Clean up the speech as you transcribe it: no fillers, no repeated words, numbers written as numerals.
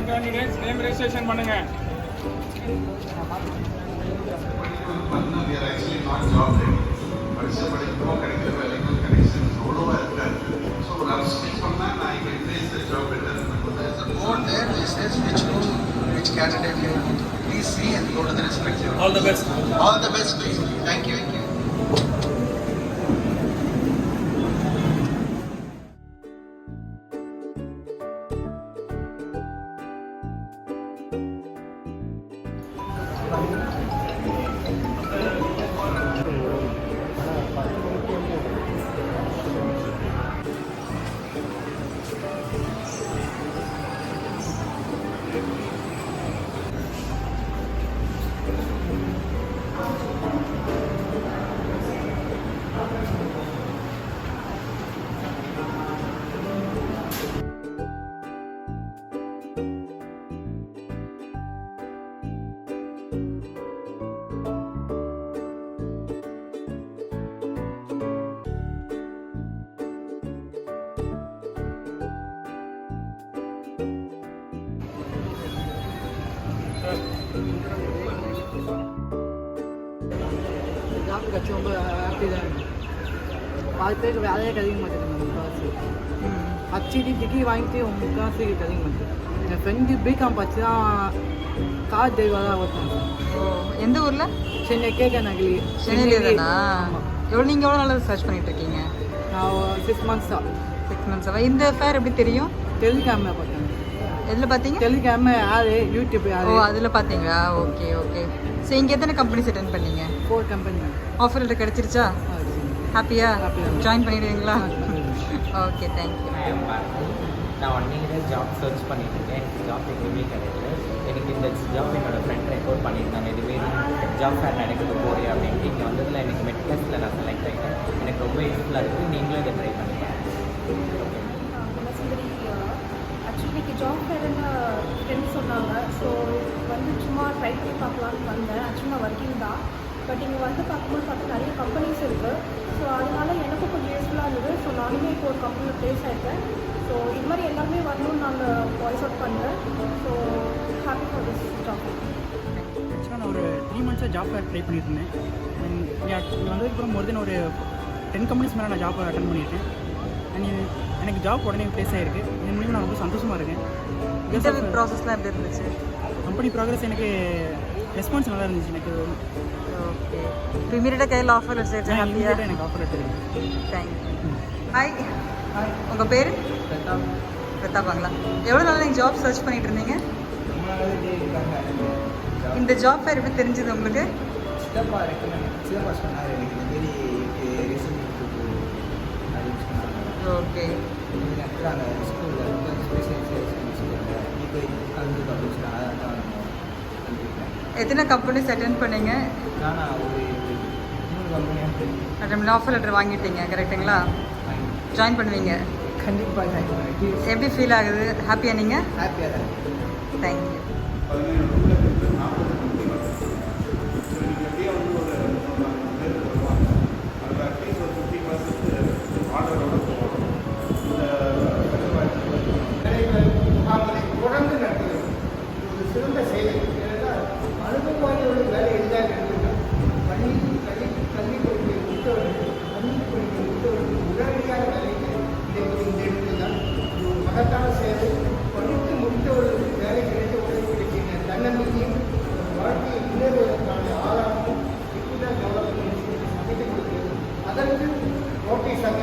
candidates name registration பண்ணுங்க. We are actually not job ready. படிக்கிறோம் கிடைக்கிற வேலைக்கு கனெக்ஷன்ஸ் அவ்வளோவா இருக்காது. ஸோ ஒரு அப்ஸ்கில் பண்ணால் நான் இங்கே place the job better. Board there which says which candidate you want. Please see and go to the respective. All the best. All the best, please. Thank you. Thank you. Job கட்சி ரொம்ப happy தான். பாதி பேருக்கு வேலையே கிடைக்க மாட்டேங்குது. முக்கால்வாசி actually degree வாங்கிட்டு முக்கால்வாசி கிடைக்க மாட்டேங்குது. என் ஃப்ரெண்டு பிகாம் படிச்சு தான் கார் டிரைவராக ஓட்டாங்க. ஓ, எந்த ஊரில்? சென்னை கேட்க நகலி. சென்னையிலே தானா? நீங்கள் எவ்வளோ நாளாக சர்ச் பண்ணிட்டு இருக்கீங்க? நான் 6 months தான். 6 months. இந்த ஃபேர் எப்படி தெரியும்? டெலிகிராமில் பார்த்தேன். எதில் பார்த்தீங்க? டெலிகிராமு யார் யூடியூப் யார்? ஓ, அதில் பார்த்தீங்களா? Okay okay. ஸோ இங்கே எத்தனை கம்பெனிஸ் அட்டென்ட் பண்ணீங்க? 4 கம்பெனி. Offer letter கிடச்சிருச்சா? ஹாப்பியா? ஜாயின் பண்ணிடுவீங்களா? Okay, thank you. நான் 1 year ஜாப் சர்ச் பண்ணிட்டு இருக்கேன். எனக்கு ஜாப் எதுவுமே கிடைக்கல. எனக்கு இந்த ஜாப் என்னோடய ஃப்ரெண்ட் ரெக்கார்ட் பண்ணியிருந்தாங்க. இதுவே ஜாப் ஃபேர் நடக்குது போறியா அப்படின்ட்டு இங்கே வந்ததில் எனக்கு மெட்காஸில் நான் செலக்ட் ஆகிட்டேன். எனக்கு ரொம்ப யூஸ்ஃபுல்லாக இருக்குது. நீங்களும் இதை ட்ரை பண்ணுங்கள். ஆக்சுவலி ஜாப் ஃபேர்னு ஃப்ரெண்ட்ஸ் சொன்னாங்க. ஸோ வந்து சும்மா ட்ரை பண்ணி பார்க்கலான்னு வந்தேன். ஆக்சுவலி நான் ஒர்க்கிங் தான். பட் இங்கே வந்து பார்க்கும்போது பார்த்தா நிறைய கம்பெனிஸ் இருக்குது. ஸோ அதனால எனக்கும் கொஞ்சம் யூஸ்ஃபுல்லாக இருந்தது. ஸோ நானுமே இப்போ ஒரு கம்பெனியில் ப்ளேஸ் ஆகிட்டேன். ஸோ இது மாதிரி எல்லாருமே வரணும்னு நாங்கள் வாய்ஸ் அவுட் பண்ணுறேன். So happy for this job. ஆக்சுவலாக நான் ஒரு 3 months ஜாப் ட்ரை பண்ணிட்டு இருந்தேன். இங்கே வந்ததுக்கப்புறம் மோர் தென் ஒரு 10 கம்பெனிஸ் மேலே நான் ஜாப் அட்டன் பண்ணியிருக்கேன். எனக்கு ஜாப் உடனே ப்ளேஸ் ஆகிருக்கு. இதன் மூலியம் நான் ரொம்ப சந்தோஷமாக இருக்கேன். இன்டர்வியூ ப்ராசஸ்லாம் எப்படி இருந்துச்சு? கம்பெனி ப்ராக்ரஸ் எனக்கு ரெஸ்பான்ஸ் நல்லா இருந்துச்சு. எனக்கு ஓகே. இப்போ இமீடியட்டாக கையில் ஆஃபர் லெட்டர் ஹாப்பியா? எனக்கு ஆஃபர் லெட்டர் இருக்குது. தேங்க்யூ. ஹாய், உங்கள் பேர்? பிரதாப்பாங்களா? எவ்வளோ நாள் நீங்கள் ஜாப் சர்ச் பண்ணிட்டு இருந்தீங்க? இந்த ஜாப் ஃபேர் எப்படி தெரிஞ்சது உங்களுக்கு? சித்தப்பா சொன்னார் எனக்கு இந்த மாரி ரீசன் ஓகே. அந்த ஸ்கூலில் ரொம்ப ஸ்பெஷல் சொல்லுவாங்க. இப்போ கலந்து அப்படின்னு அதான் எத்தனை கம்பெனிஸ் அட்டென்ட் பண்ணீங்க? நான் ஒரு 3 கம்பெனியாக அட்டன் ஆஃபர் லெட்டர் வாங்கிட்டீங்க, கரெக்டுங்களா? ஜாயின் பண்ணுவீங்க கண்டிப்பாக ஜாயின் பண்ணுவேன். எப்படி ஃபீல் ஆகுது? ஹாப்பியா நீங்கள்? ஹாப்பியாக தான். தேங்க்யூ. தொடர்ந்து நடத்துகிறது ஒரு சிறந்த செயல். அனுபவம் வாய்ந்தவர்கள் வேலை எளிதாக நடத்துகிறோம். கல்வி படிப்பை முடித்தவர்கள் உடனடியாக வேலைக்கு இந்த இடத்தில் தான் ஒரு மகத்தான செயல். படித்து முடித்தவர்களுக்கு வேலை கிடைத்த உடனே கிடைக்கின்ற தன்னம்பிக்கையும் வாழ்க்கையை முன்னேறுவதற்கான ஆதாரமும் இப்படிதான் டெவலப்மெண்ட் சமைத்துக் கொடுக்கிறது. அதற்கு நோட்டீஸாக